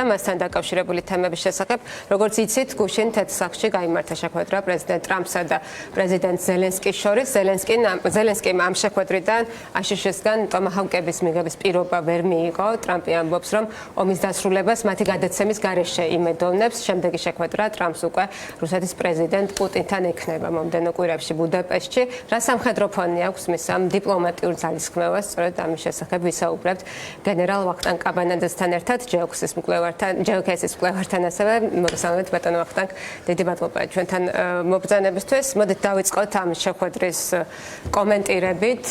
და მასთან დაკავშირებული თემების შესახებ, როგორც იცით, გუშინ თეთრსახში გაიმართა შეხვედრა პრეზიდენტ ტრამპსა და პრეზიდენტ ზელენსკის შორის. ზელენსკიმ ამ შეხვედრიდან აშშ-სგან ტომაჰავკების მიღების პირობა ვერ მიიღო. ტრამპი ამბობს, რომ ომის დასრულებას მათი გადაცემის გარეშე იმედოვნებს. შემდეგი შეხვედრა ტრამპს უკვე რუსეთის პრეზიდენტ პუტინთან ექნება მომდევნო კვირებში ბუდაპეშტში. რა სამხედრო ფონი აქვს მის ამ დიპლომატიურ ძალისხმევას? სწორედ ამის შესახებ ვისაუბრებთ გენერალ ვახტანგ კაბანაძესთან ერთად, ჯეოქესის მკვლევართან, ასევე მოგესალმებით ბატონო ვახტანგ, დიდი მადლობა ჩვენთან მობრძანებისთვის. მოდით დავიწყოთ ამ შეხვედრის კომენტირებით,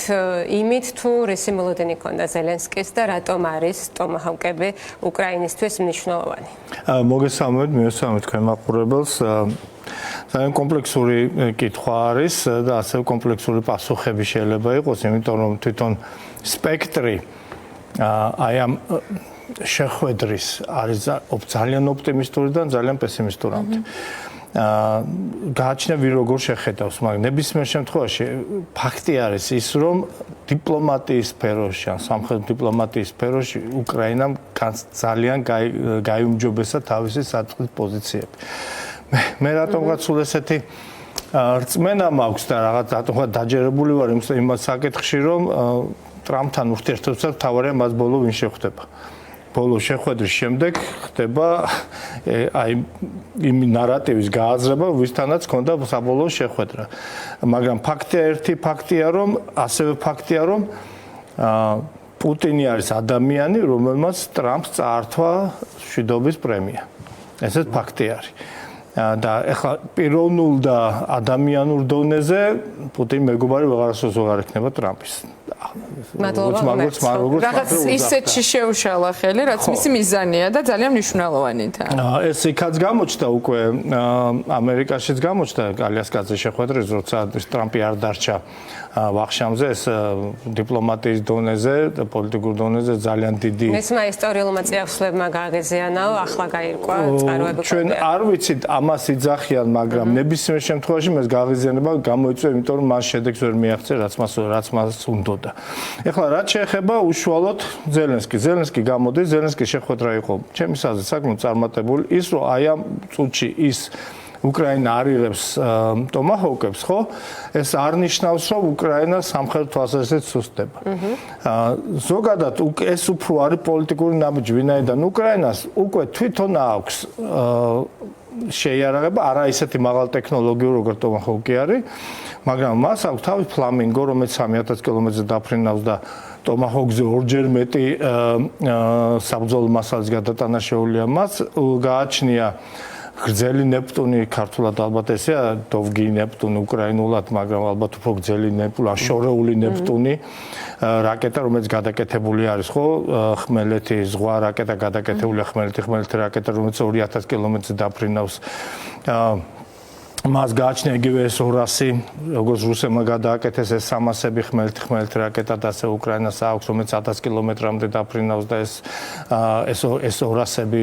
იმით თუ რისი მოლოდინი ჰქონდა ზელენსკის და რატომ არის ტომაჰავკები უკრაინისთვის მნიშვნელოვანი. მოგესალმებით, მიესალმებით თქვენ მაყურებელს. ძალიან კომპლექსური კითხვა არის და ასევე კომპლექსური პასუხები შეიძლება იყოს, იმიტომ რომ თვითონ სპექტრი აი ამ შეხვედრის არის ძალიან ოპტიმისტური და ძალიან პესიმისტურამდე. გააჩნია ვინ როგორ შეხედავს, მაგრამ ნებისმიერ შემთხვევაში ფაქტი არის ის, რომ დიპლომატიის სფეროში, ან სამხედრო დიპლომატიის სფეროში უკრაინამ ძალიან გაიუმჯობესა თავისი საწყის პოზიციები. მე რატომღაც სულ ესეთი რწმენა მაქვს და რაღაც რატომღაც დაჯერებული ვარ იმ საკითხში, რომ ტრამპთან ურთიერთობასაც თავარია მას ბოლო ვინ შეხვდება. ბოლო შეხვედრის შემდეგ ხდება აი იმ ნარატივის გააზრება, ვისთანაც ჰქონდა საბოლოო შეხვედრა. მაგრამ ფაქტია, რომ ასევე ფაქტია, რომ პუტინი არის ადამიანი, რომელმაც ტრამპს წაართვა მშვიდობის პრემია. ესეც ფაქტი არის. და ეხლა პიროვნულ და ადამიანურ დონეზე პუტინი მეგობარი ვეღარასოდეს ვეღარ ექნება ტრამპის. რაღაც ისეთში შეუშალა ხელი, რაც მისი მიზანია და ძალიან მნიშვნელოვანია. ეს იქაც გამოჩნდა უკვე ამერიკაშიც გამოჩნდა ალიასკაძის შეხვედრის, როცა ტრამპი არ დარჩა ვახშამზე, ეს დიპლომატიის დონეზე და პოლიტიკურ დონეზე ძალიან დიდი. მისმა ისტორიულმა წიაღსვლებმა გააღიზიანაო, ახლა გაირკვა წყაროები. ჩვენ არ ვიცით ამას იძახიან, მაგრამ ნებისმიერ შემთხვევაში მას გააღიზიანება გამოიწვია, იმიტომ რომ მას შედეგს ვერ მიაღწია, რაც მას უნდოდა. ეხლა რაც შეეხება უშუალოდ ზელენსკი გამოდის, ზელენსკის შეხვედრა იყო ჩემის აზრით საკმაოდ წარმატებული, ის რომ აი ამ წუთში ის უკრაინა არ იღებს ტომაჰავკებს, ხო? ეს არ ნიშნავს, რომ უკრაინა სამხედრო თვალსაზრისით სუსტდება. ზოგადად ეს უფრო არის პოლიტიკური ნაბიჯი, ვინაიდან უკრაინას უკვე თვითონ აქვს შეიარაღება, არა ისეთი მაღალ ტექნოლოგიური, როგორც ტომაჰავკი არის, მაგრამ მას აქვს თავის ფლამინგო, რომელიც 3000 კილომეტრზე დაფრინავს და ტომაჰავკზე ორჯერ მეტი საბრძოლო მასალის გადატანა შეუძლია მას. გააჩნია გრძელი ნეპტუნი, ქართულად ალბათ ესეა დოვგი ნეპტუნი უკრაინულად, მაგრამ ალბათ უფრო გრძელი ნეპტუნი, შორეული ნეპტუნი რაკეტა, რომელიც გადაკეთებული არის, ხო? ხმელეთი ზღვა რაკეტა გადაკეთებულია, ხმელეთი რაკეტა, რომელიც 2000 კილომეტრზე დაფრინავს. მას გააჩნია იგივე S-200, როგორც რუსებმა გადააკეთეს ეს 300-ები ხმელეთი რაკეტა და ასე უკრაინას აქვს, რომელიც 1000 კილომეტრამდე დაფრინავს და ეს S-200-ები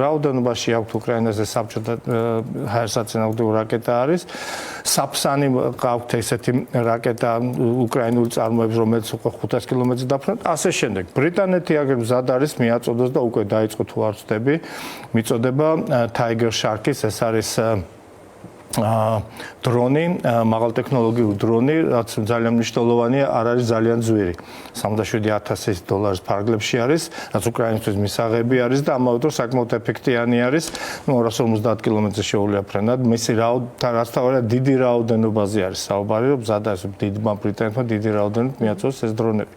რაოდენობაში აქვს უკრაინას ეს საბჭოთა ჰაერსაწინააღმდეგო რაკეტა არის. საფსანი ყავთ ესეთი რაკეტა უკრაინული წარმოების, რომელიც უკვე 500 კილომეტრზე დაფრინავს. ასე შემდეგ. ბრიტანეთი აგერ მზად არის მიაწოდოს და უკვე დაიწყო თუ არ ვწდები, მიწოდება Tiger Shark-ის, ეს არის დრონი, მაღალტექნოლოგიური დრონი, რაც ძალიან მნიშვნელოვანია, არ არის ძალიან ძვირი. $77,000 ფარგლებში არის, რაც უკრაინისთვის მისაღები არის და ამავე დროს საკმაოდ ეფექტიანი არის. 250 კილომეტრზე შეუძლია ფრენად. მისი რაც თავარია დიდი რაოდენობაზე არის საუბარი, რომ მზად არის დიდმა ბრიტანეთმა დიდი რაოდენობით მიაწოდოს ეს დრონები.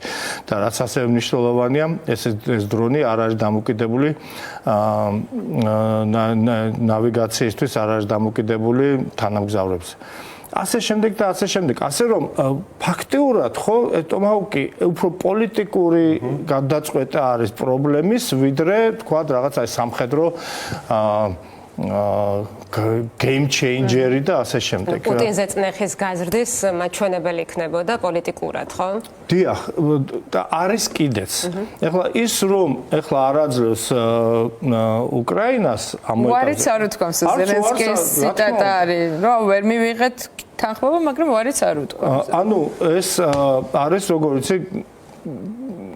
და რაც ასევე მნიშვნელოვანია, ეს დრონი არ არის დამოკიდებული ნავიგაციისთვის, არ არის დამოკიდებული თანამგზავრებზე. ასე შემდეგ და ასე შემდეგ. ასე რომ ფაქტიურად ხო ტომაჰავკი უფრო პოლიტიკური გადაწყვეტა არის პრობლემის, ვიდრე თქვა რაღაც აი სამხედრო game changer-ი და ასე შემდეგ. პუტინზე წნეხის გაზრდის მაჩვენებელი იქნებოდა პოლიტიკურად, ხო? დიახ, და არის კიდეც. ეხლა ის რომ ეხლა არ აძლევს უკრაინას ამ უარიც არ უთქვამს ზელენსკის ციტატა არის, რომ ვერ მივიღეთ თანხმობა, მაგრამ უარიც არ უთქვამს. ანუ ეს არის როგორ იცი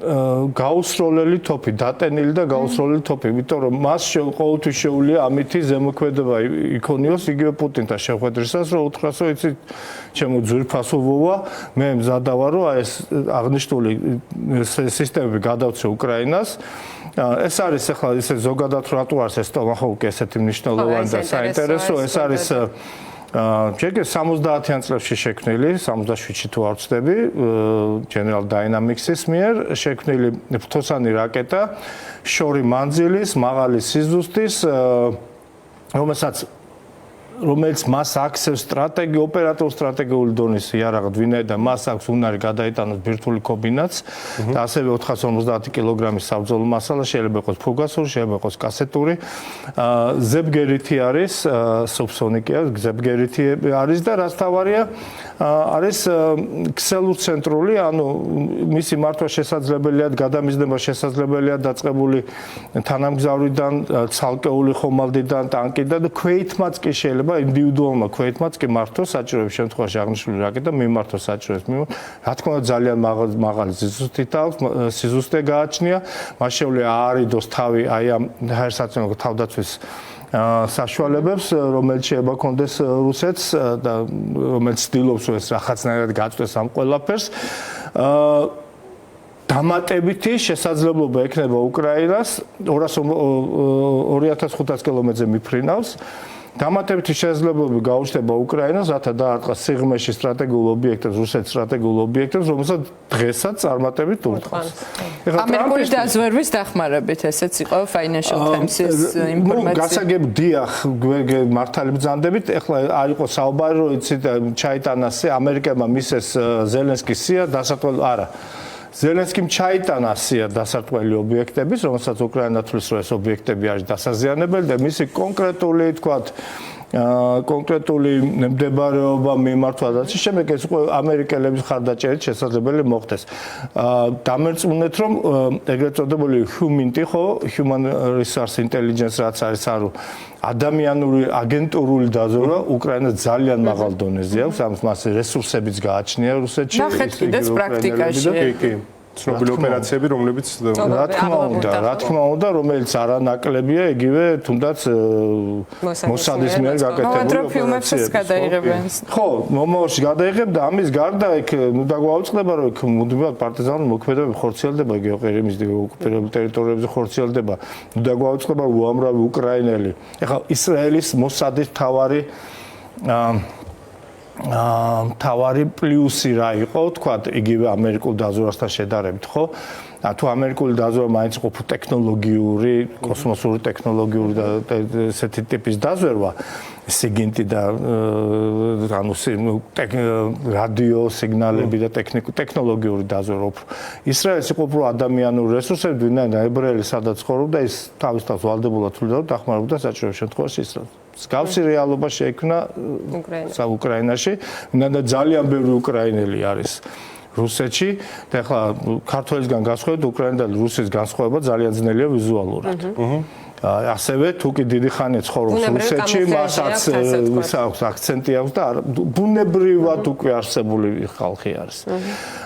გაუსროლელი თოფი, დატენილი და გაუსროლელი თოფი, იმიტომ რომ მას ყოველთვის შეუძლია ამითი ზემოქმედება იქონიოს იგივე პუტინთან შეხვედრისას, რომ უთხრას, რომ იცით, ჩემო ძვირფასო ვოვა, მე მზადა ვარ, რომ ეს აღნიშნული სისტემები გადავცე უკრაინას. ეს არის ახლა ისე ზოგადად რატო არის ეს ტომაჰოვკი ესეთი მნიშვნელოვანი და საინტერესო, ეს არის ჯერ 70-იან წლებში შექმნილი, 77-ში თუ არ ვცდები, General Dynamics-ის მიერ შექმნილი ფთოსანი რაკეტა, შორი მანძილის, მაღალი სიზუსტის, რომელიც მას აქცევს ოპერატორ სტრატეგიული დონის იარაღად, ვინაიდან მას აქვს უნარი გადაიტანოს ბირთვული კომბინაც და ასევე 450 კილოგრამის საბრძოლო მასალა, შეიძლება იყოს ფუგასური, შეიძლება იყოს კასეტური. ზებგერითი არის, სუბსონიკია, ზებგერითი არის და რაც თავარია, არის ქსელოცენტრული, ანუ მისი მართვა შესაძლებელია, გადამიზნება შესაძლებელია დაწყებული თანამგზავრიდან, ცალკეული ხომალდიდან, ტანკიდან და ქვეითმაც კი შეიძლება ინდივიდუალმა ქვეითმაც კი მართოს საჭიროების შემთხვევაში აღნიშნული რაკეტა მიმართოს საჭიროებს. რა თქმა უნდა ძალიან მაღალი სიზუსტე გააჩნია, მას შეუძლია აარიდოს თავი აი ამ საერთაშორისო თავდაცვის საშუალებებს, რომელიც შეიძლება კონდეს რუსეთს და რომელიც ცდილობს ეს რაღაცნაირად გაწვდეს ამ ყველაფერს. დამატებითი შესაძლებლობა ექნება უკრაინას 2500 კილომეტრზე მიფრინავს. დამატებითი შესაძლებლობები გაუჩნდება უკრაინას, რათა დაარტყას სიღრმეში სტრატეგიულ ობიექტებს, რუსეთის სტრატეგიულ ობიექტებს, რომელსაც დღესაც წარმატებით ურტყავს. ამერიკული დაზვერვის დახმარებით ესეც იყო Financial Times-ის ინფორმაცია. გასაგებ დიახ, მართალი ბრძანდებით, ეხლა არ იყო საუბარი, რომ იცით ჩაიტანას ამერიკებმა მისეს ზელენსკის სია დასარტყმელი არა. ზელენსკიმ ჩაიტანა სია დასარტყმელი ობიექტების, რომელსაც უკრაინა თვლის, რომ ეს ობიექტები არის დასაზიანებელი და მისი კონკრეტული მდებარეობა მიმართვა და ის შემდეგ ეს უკვე ამერიკელების ხარდაჭერით შესაძლებელი მოხდეს. დამერწმუნეთ, რომ ეგრეთ წოდებული ჰიუმინტი ხო, Human Resource Intelligence რაც არის არო ადამიანური აგენტურული დაზვერვა უკრაინას ძალიან მაღალ დონეზე აქვს, ამას მას რესურსებიც გააჩნია რუსეთში. ნახეთ კიდეც პრაქტიკაში. ცნობილი ოპერაციები, რომლებიც რა თქმა უნდა, რომელიც არანაკლებია, იგივე თუნდაც მოსადის მიერ გაკეთებული ოპერაციები. ხო, მომავალში გადაიღებ და ამის გარდა იქ დაგვაუწყდება, რომ იქ მუდმივად პარტიზანული მოქმედებები ხორციელდება, გეოყირიმის ოკუპირებულ ტერიტორიებზე ხორციელდება. დაგვაუწყდება უამრავი უკრაინელი. ეხლა ისრაელის მოსადის თავარი პლუსი რა იყო, თქვა, იგივე ამერიკულ დაზვერვასთან შედარებით, ხო? თუ ამერიკული დაზვერვა მაინც იყო ტექნოლოგიური, კოსმოსური ტექნოლოგიური და ესეთი ტიპის დაზვერვა, სიგინტი და ანუ რადიო სიგნალები და ტექნოლოგიური დაზვერვა. ისრაელის იყო უფრო ადამიანური რესურსები, ვინაიდან ებრაელი სადაც ცხოვრობდა, ის თავის თავს ვალდებულად თვლიდა, რომ დახმარებოდა საჭიროების შემთხვევაში ისრაელს. მსგავსი რეალობა შეიქმნა უკრაინაში, ვინაიდან ძალიან ბევრი უკრაინელი არის რუსეთში და ახლა ქართველისგან განსხვავებით უკრაინა და რუსეთის განსხვავება ძალიან ძნელია ვიზუალურად. ასევე თუ კი დიდი ხანია ცხოვრობს რუსეთში, მასაც აქვს აქცენტი აქვს და ბუნებრივად უკვე არსებული ხალხი არის.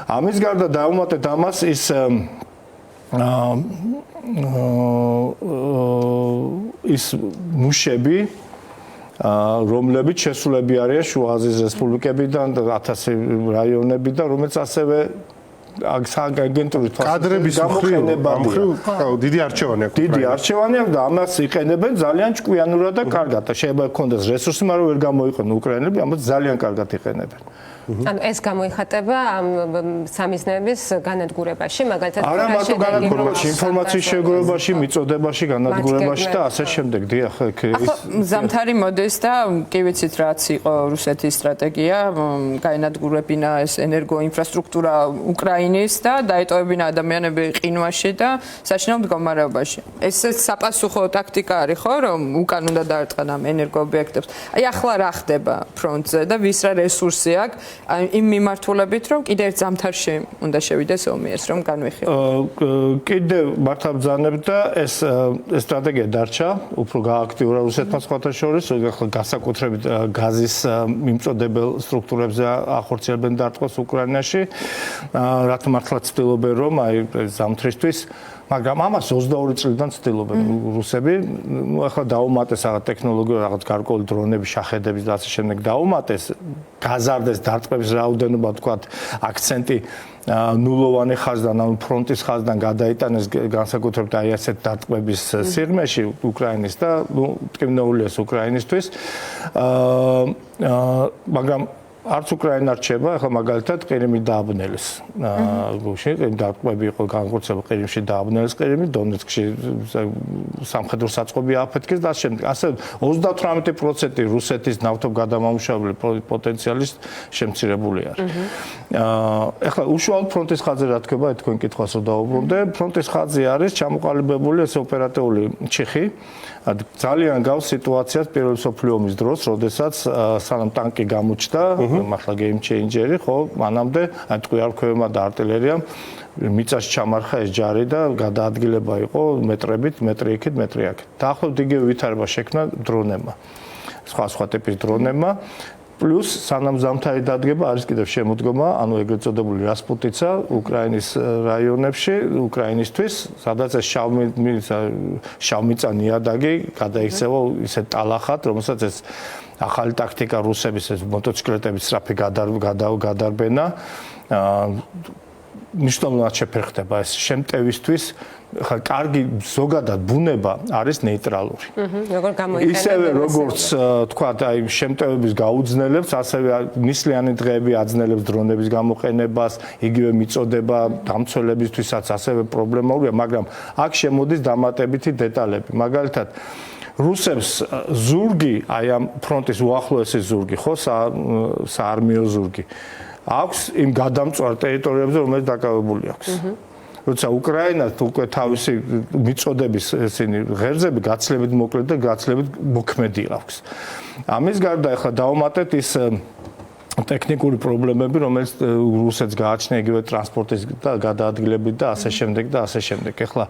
ამის გარდა დავუმატეთ ამას ის მუშები რომლებიც შესულები არიან შუა აზიის რესპუბლიკებიდან და 1000 რაიონებიდან, რომელიც ასევე აგენტური კადრების მხრივ დიდი არჩევანი აქვს. დიდი არჩევანი აქვს და ამას იყენებენ ძალიან ჭკვიანურად და კარგად. შეიძლება ქონდეს რესურსი, მაგრამ ვერ გამოიყენონ უკრაინელები, ამას ძალიან კარგად იყენებენ. ანუ ეს გამოიხატება ამ სამიზნეების განადგურებაში, მაგალითად არა მარტო განადგურებაში, ინფორმაციის შეგროვებაში, მიწოდებაში, განადგურებაში და ასე შემდეგ. დიახ, ზამთარი მოდის და კი ვიცით რაც იყო რუსეთის სტრატეგია, განადგურებინა ეს ენერგოინფრასტრუქტურა უკრაინის და დაეტოვებინა ადამიანები ყინვაში და საშინაო მდგომარეობაში. ეს საპასუხო ტაქტიკა არის ხო, რომ უკან უნდა დაარტყან ამ ენერგოობიექტებს. აი ახლა რა ხდება ფრონტზე და ვის რა რესურსი აქვს იმ მიმართულებით, რომ კიდევ ერთ ზამთარში უნდა შევიდეს ომი ეს რომ განვიხილოთ. კიდევ მართა ბრძანებთ და ეს სტრატეგია დარჩა, უფრო გააქტიურა რუსეთმა სხვათა შორის, ახლა განსაკუთრებით გაზის მიმწოდებელ სტრუქტურებზე ახორციელებენ დარტყმას უკრაინაში, რაც მართლაც ცდილობენ რომ აი ზამთრისთვის მაგრამ ამას 22 წლიდან ცდილობენ რუსები. ნუ ახლა დაუმატეს რაღაც ტექნოლოგია, რაღაც გარკვეული დრონები, შაჰედები და ასე შემდეგ დაუმატეს, გაზარდეს დარტყმების რაოდენობა, თქვათ, აქცენტი ნულოვანი ხაზიდან, ანუ ფრონტის ხაზიდან გადაიტანეს განსაკუთრებით აი ასეთ დარტყმების სიღრმეში უკრაინის და ნუ მტკივნეულიეს უკრაინისთვის. მაგრამ არც უკრაინა რჩება, ახლა მაგალითად ყირიმი დააბნელეს. გუშინ დარტყმები იყო განხორციელებული ყირიმში დააბნელეს ყირიმი, დონეცკში სამხედრო საწყობი აფეთქეს და შემდეგ. ასე 38% რუსეთის ნავთობგადამამუშავებელი პოტენციალის შემცირებული არის. ახლა უშუალოდ ფრონტის ხაზზე რა თქვა, თქვენ კითხვას რო დაუბრუნდე, ფრონტის ხაზი არის ჩამოყალიბებული ეს ოპერატიული ჩიხი. ძალიან გავს სიტუაციას პირველ მსოფლიო ომის დროს, როდესაც სანამ ტანკი გამოჩნდა, ახლა game changer-ი, ხო, მანამდე ტყვიარქვევებმა და არტილერიამ მიწაში ჩამარხა ეს ჯარი და გადაადგილება იყო მეტრებით, მეტრი იქით, მეტრი აქეთ. დაახლოებით იგივე ვითარება შექმნა დრონებმა. სხვა ტიპის დრონებმა. Plus სანამ ზამთარი დადგება არის კიდევ შემოდგომა, ანუ ეგრეთ წოდებული რასპუტიცა უკრაინის რაიონებში, უკრაინისთვის, სადაც ეს შავმიწა ნიადაგი გადაიქცევა ისეთ ტალახად, რომელსაც ეს ახალი ტაქტიკა რუსების ეს მოტოციკლეტების სწრაფი გადარბენა მნიშვნელოვნად შეფერხდება ეს შემტევისთვის. ხა კარგი ზოგადად ბუნება არის ნეიტრალური. როგორ გამოიყენება? ისევე როგორც თქვა, აი შემტევების გაუძნელებს, ასევე ნისლიანი დღეები აძნელებს დრონების გამოყენებას, იგივე მიწოდება დამცველებისთვისაც ასევე პრობლემაურია, მაგრამ აქ შემოდის დამატებითი დეტალები. მაგალითად რუსებს ზურგი, აი ამ ფრონტის უახლოესი ზურგი, ხო, საარმიო ზურგი, აქვს იმ გადამწვარ ტერიტორიებზე, რომელიც დაკავებული აქვს. როცა უკრაინას უკვე თავისი მიწოდების ესენი ღერძები გაცილებით მოკლედ და გაცილებით მოქმედი აქვს. ამის გარდა ახლა დავუმატეთ ის ტექნიკური პრობლემები, რომელიც რუსეთს გააჩნია იგივე ტრანსპორტის და გადაადგილებით და ასე შემდეგ და ასე შემდეგ. ახლა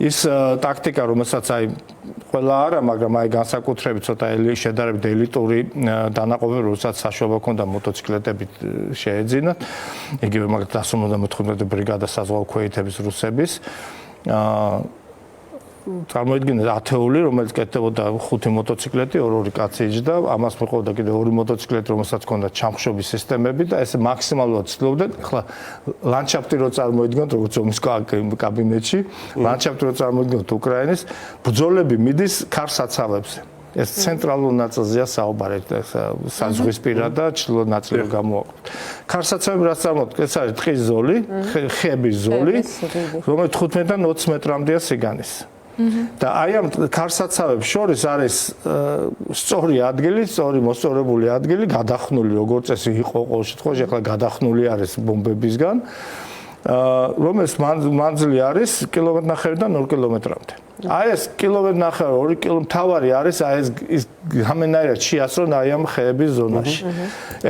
ის ტაქტიკა, რომელსაც აი ყველა არა, მაგრამ აი განსაკუთრებით ცოტა შედარებით ელიტური დანაყოფები, როსაც საშუალება ჰქონდა მოტოციკლეტებით შეეძინათ. იგივე მაგალითად 159 ბრიგადა საზღვაო ქვეითების რუსების წარმოიდგინეთ ათეული, რომელიც კეთდებოდა 5 მოტოციკლეტი, 2 კაცი იჯდა, ამას მიყვებოდა კიდე 2 მოტოციკლეტი, რომელსაც ჰქონდა ჩამხშობის სისტემები და ეს მაქსიმალურად ცდილობდნენ. ახლა ლანდშაფტი რო წარმოიდგინოთ, როგორც ომის კაბინეტში, ლანდშაფტი რო წარმოიდგინოთ უკრაინის, ბრძოლები მიდის ქარსაცავებზე. ეს ცენტრალურ ნაწილზეა საუბარი, საზღვისპირა და ჩრდილოეთ ნაწილი გამოაქვთ. ქარსაცავები რაც წარმოადგენს, ეს არის ტყის ზოლი, ხეების ზოლი, რომელიც 15-დან 20 მეტრამდეა სიგანის. და აი ამ ქარსაცავებს შორის არის სწორი ადგილი, სწორი მოსწორებული ადგილი, გადახნული როგორც წესი იყო ყოველ შემთხვევაში, ახლა გადახნული არის ბომბებისგან, რომელიც მანძილი არის კილომეტრნახევრიდან 2 კილომეტრამდე. აი ეს კილომეტრნახევრი 2 კილომეტრი თავარი არის აი ეს გამენაირად შეასრონ აი ამ ხეების ზონაში.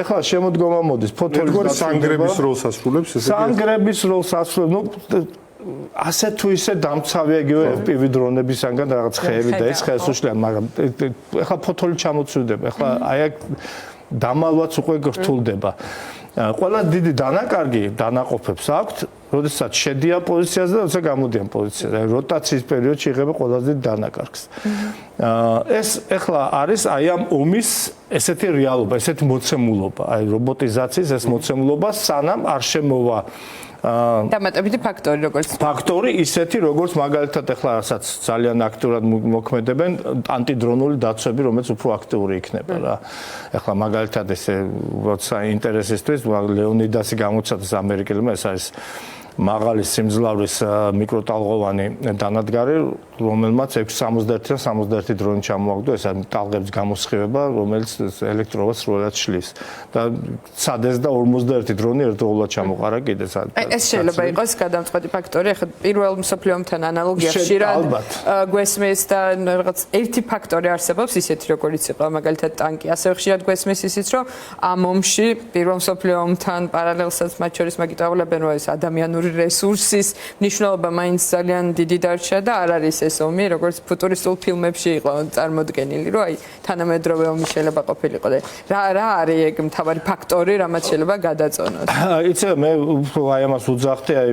ეხლა შემოდგომა მოდის ფოთოლის სანგრების როლს ასრულებს ესე. სანგრების როლს ასრულებს, ნუ ასე თუ ისე დამცავია იგივე FPV დრონებისგან რაღაც ხეები და ეს ხეს უშლიან, მაგრამ ეხლა ფოთოლი ჩამოცვიდება. ეხლა აი აქ დამალვაც უკვე გრთულდება. ყველა დიდი დანაკარგი დანაყოფებს აქვთ, როდესაც შედიან პოზიციაზე და როცა გამოდიან პოზიციაზე. აი როტაციის პერიოდში იღება ყველაზე დიდ დანაკარგს. ეს ეხლა არის აი ამ ომის ესეთი რეალობა, ესეთი მოცემულობა, აი რობოტიზაციის ეს მოცემულობა სანამ არ შემოვა დამატებითი ფაქტორი როგორც ფაქტორი ისეთი როგორც მაგალითად ახლა რასაც ძალიან აქტიურად მოქმედებენ ანტიდრონული დაცვები, რომელიც უფრო აქტიური იქნება რა. ახლა მაგალითად ესე როცა ინტერესისთვის ლეონიდასი გამოცადეს ამერიკელებმა, ეს არის მაღალი სიმძლავრის მიკროტალღოვანი დანადგარი, რომელმაც 671-დან 71 დრონი ჩამოაგდო, ეს არის ტალღების გამოსხივება, რომელიც ელექტროვას სრულად შლის. და სადეს და 51 დრონი ერთდროულად ჩამოყარა კიდეც. ეს შეიძლება იყოს გადამწყვეტი ფაქტორი, ახლა პირველ მსოფლიო ომთან ანალოგია ხშირად გვესმის და რაღაც ერთი ფაქტორი არსებობს ისეთი როგორიც იყო მაგალითად ტანკი, ასევე ხშირად გვესმის ისიც რომ ამ ომში პირველ მსოფლიო ომთან პარალელსაც მათ შორის მაგიტავლებენ რომ ეს ადამიანური რესურსის მნიშვნელობა მაინც ძალიან დიდი დარჩა და არ არის ეს ომი როგორც ფუტურისტულ ფილმებში იყო წარმოდგენილი რომ აი თანამედროვე ომი შეიძლება ყოფილიყო და რა არის ეგ მთავარი ფაქტორი რამაც შეიძლება გადაწონოს. იცი მე აი ამას უძახდი აი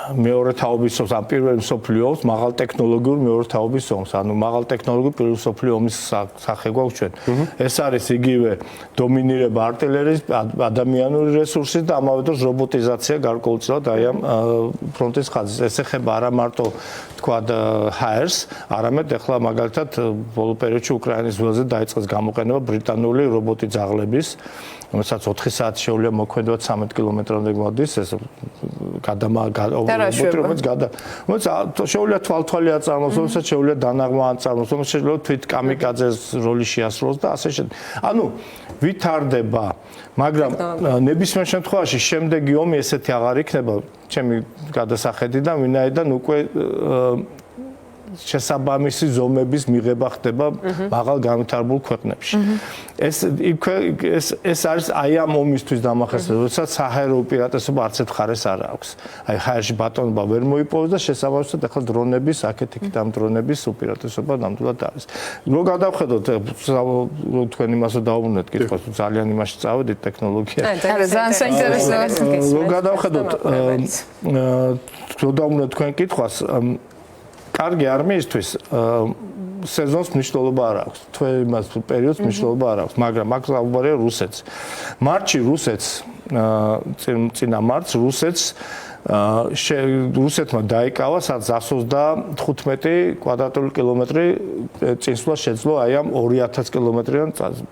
მეორე თაობის ომს, ან პირველ მსოფლიო ომს, მაღალ ტექნოლოგიურ მეორე თაობის ომს, ანუ მაღალ ტექნოლოგიურ პირველ მსოფლიო ომის სახე გვაქვს ჩვენ. ეს არის იგივე დომინირება არტილერიის, ადამიანური რესურსის და ამავე დროს რობოტიზაცია გარკვეულწილად აი ამ ფრონტის ხაზის. ეს ეხება არა მარტო თქვათ ჰაერს, არამედ ახლა მაგალითად ბოლო პერიოდში უკრაინის ველზე დაიწყეს გამოყენება ბრიტანული რობოტი ძაღლების, რომელსაც 4 საათი შეუძლია მოქმედovat 13 კილომეტრამდე მოდის, ეს რომელიც შეუძლია თვალთვალი აწარმოოს, რომელსაც შეუძლია დანაღმა აწარმოოს, რომელსაც შეიძლება თვით კამიკაძეს როლი შეასრულოს და ასე შემდეგ. ანუ ვითარდება, მაგრამ ნებისმიერ შემთხვევაში შემდეგი ომი ესეთი აღარ იქნება, ჩემი გადასახედიდან, ვინაიდან უკვე შესაბამისი ზომების მიღება ხდება მაღალ განვითარებულ ქვეყნებში. ეს არის აი ამ ომისთვის დამახასიათებელი, როდესაც საჰაერო უპირატესობა არც ერთ მხარეს არ აქვს. აი ჰაერში ბატონობა ვერ მოიპოვოს და შესაბამისად ახლა დრონების, აქეთ-იქით ამ დრონების უპირატესობა ნამდვილად არის. რო გადავხედოთ, თქვენ იმასო დაუბრუნეთ კითხვას, ძალიან იმაში წავედით ტექნოლოგიაში. ძალიან საინტერესოა. რო გადავხედოთ, რო დაუბრუნეთ თქვენ კითხვას, კარგი არმიისთვის სეზონს მნიშვნელობა არ აქვს. თვეიმას პერიოდს მნიშვნელობა არ აქვს, მაგრამ აქ საუბარია რუსეთს. მარტში რუსეთს წინა მარტს რუსეთმა დაიკავა 125 კვადრატული კილომეტრი წინსვლა შეძლო აი ამ 2000 კილომეტრიან წაზმ.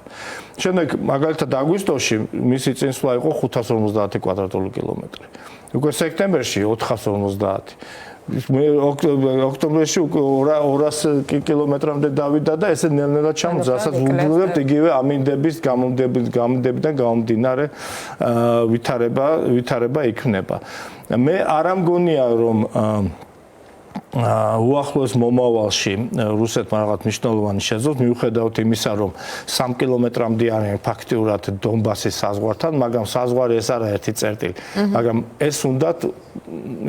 შემდეგ მაგალითად აგვისტოში მისი წინსვლა იყო 550 კვადრატული კილომეტრი. უკვე სექტემბერში 450. მე ოქტომბერში 200 კილომეტრამდე დავიდა და ესე ნელ-ნელა ჩამოძა, რასაც ვუბრუნებთ იგივე ამინდების გამომდებიდან გამომდინარე ვითარება იქნება. მე არ ამგონია რომ უახლოეს მომავალში რუსეთმა რაღაც მნიშვნელოვანი შეძლოს, მიუხედავად იმისა, რომ 3 კილომეტრამდე არიან ფაქტიურად დონბასის საზღვართან, მაგრამ საზღვარი ეს არაერთი წერტილი, მაგრამ ეს უნდათ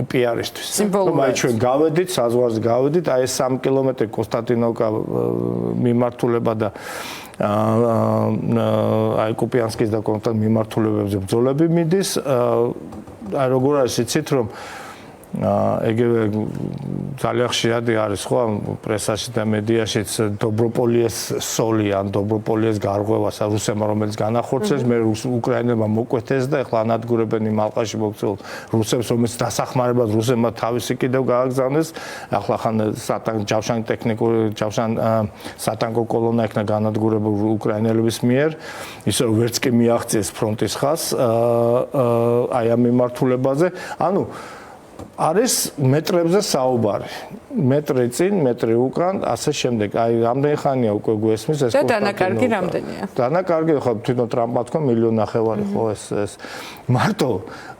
პიარისთვის. აი ჩვენ გავედით, საზღვარზე გავედით, აი ეს 3 კილომეტრი კონსტანტინოვკა მიმართულება და აი კუპიანსკის და კონსტანტინოვკის მიმართულებებზე ბრძოლები მიდის. აი როგორ არის იცით რომ ეგრევე ძალიან ხშირად არის ხო პრესაში და მედიაშიც დობროპოლიეს სოლი ან დობროპოლიეს გარღვევას რუსებმა რომელიც განახორციელეს მე უკრაინელმა მოკვეთეს და ეხლა ანადგურებენ იმ ალყაში მოქცეულ რუსებს რომელიც დასახმარებლად რუსებმა თავისი კიდევ გააგზავნეს ახლა ხან ჯავშან სატანკო კოლონა იქნა განადგურებული უკრაინელების მიერ ისე რომ ვერც კი მიაღწიეს ფრონტის ხაზს აი ამ მიმართულებაზე ანუ არის მეტრებზე საუბარი. მეტრი წინ, მეტრი უკან, ასე შემდეგ. აი, რამდენი ხანია უკვე გვესმის ეს და დანაკარგი რამდენია? დანაკარგი ხო თვითონ ტრამპმა თქვა 1,5 მილიონი ხო ეს. მარტო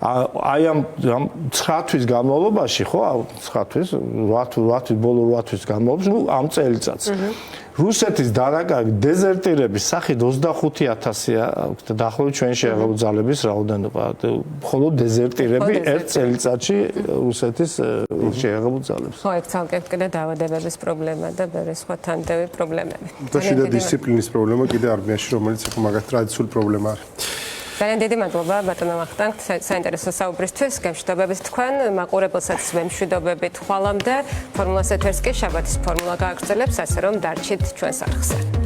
აი ამ 9 თვის განმავლობაში ხო 9 თვის, 8 თვის, ბოლო 8 თვის განმავლობაში, ნუ ამ წელიწადს. რუსეთის დანაკარგი დეზერტირების სახით 25,000-ია და დაახლოებით ჩვენ შეაღებულ ძალების რაოდენობა. მხოლოდ დეზერტირები ერთ წელიწადში რუსეთის შეაღებულ ძალებს. ხო, ეს ცალკე კიდე დაავადებების პრობლემა და ბევრი სხვა თანდევი პრობლემები. და შიდა დისციპლინის პრობლემა კიდე არმიაში, რომელიც მაგათ ტრადიციული პრობლემა არის. ძალიან დიდი მადლობა ბატონო ვახტანგ საინტერესო საუბრისთვის. გემშვიდობებით თქვენ, მაყურებელსაც ვემშვიდობებით ხვალამდე. ფორმულას ეთერს კი შაბათის ფორმულა გააგრძელებს, ასე რომ დარჩით ჩვენს არხზე.